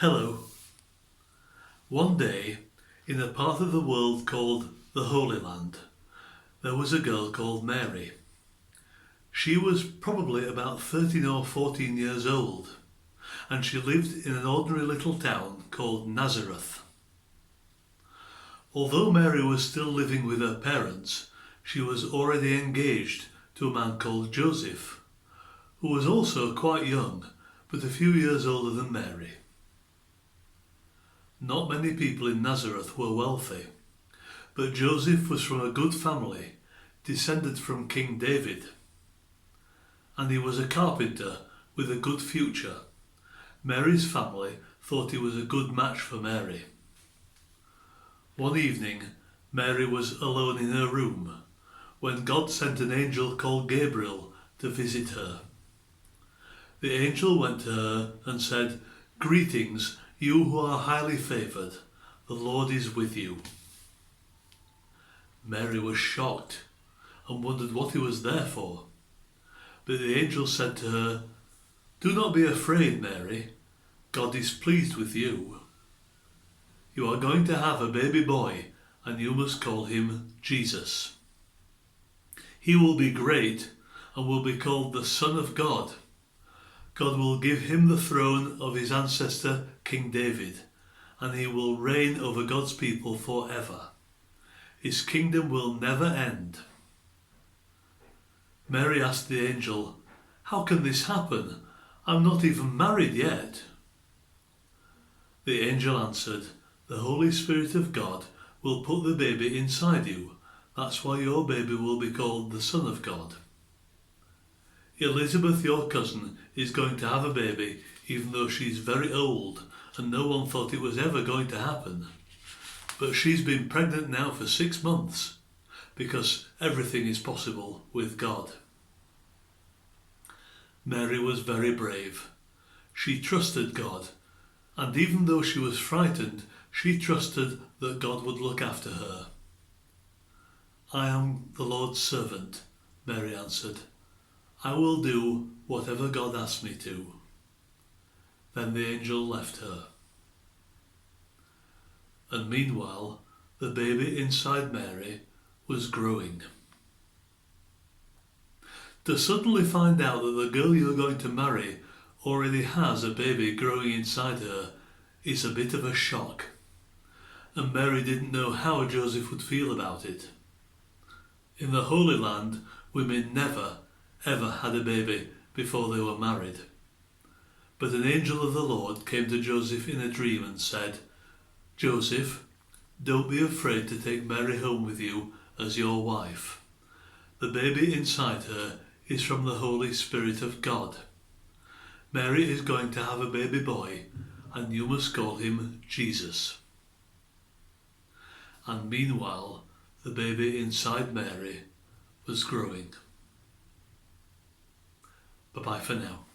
Hello. One day, in a part of the world called the Holy Land, there was a girl called Mary. She was probably about 13 or 14 years old, and she lived in an ordinary little town called Nazareth. Although Mary was still living with her parents, she was already engaged to a man called Joseph, who was also quite young, but a few years older than Mary. Not many people in Nazareth were wealthy, but Joseph was from a good family, descended from King David. And he was a carpenter with a good future. Mary's family thought he was a good match for Mary. One evening, Mary was alone in her room when God sent an angel called Gabriel to visit her. The angel went to her and said, "Greetings, you who are highly favoured, the Lord is with you." Mary was shocked and wondered what he was there for. But the angel said to her, "Do not be afraid, Mary. God is pleased with you. You are going to have a baby boy, and you must call him Jesus. He will be great and will be called the Son of God. God will give him the throne of his ancestor King David, and he will reign over God's people forever. His kingdom will never end." Mary asked the angel, "How can this happen? I'm not even married yet." The angel answered, "The Holy Spirit of God will put the baby inside you. That's why your baby will be called the Son of God. Elizabeth, your cousin, is going to have a baby even though she's very old and no one thought it was ever going to happen. But she's been pregnant now for 6 months because everything is possible with God." Mary was very brave. She trusted God, and even though she was frightened, she trusted that God would look after her. "I am the Lord's servant," Mary answered. "I will do whatever God asks me to." Then the angel left her. And meanwhile, the baby inside Mary was growing. To suddenly find out that the girl you're going to marry already has a baby growing inside her is a bit of a shock. And Mary didn't know how Joseph would feel about it. In the Holy Land, women never, ever had a baby before they were married. But an angel of the Lord came to Joseph in a dream and said, "Joseph, don't be afraid to take Mary home with you as your wife. The baby inside her is from the Holy Spirit of God. Mary is going to have a baby boy, and you must call him Jesus." And meanwhile, the baby inside Mary was growing. Bye-bye for now.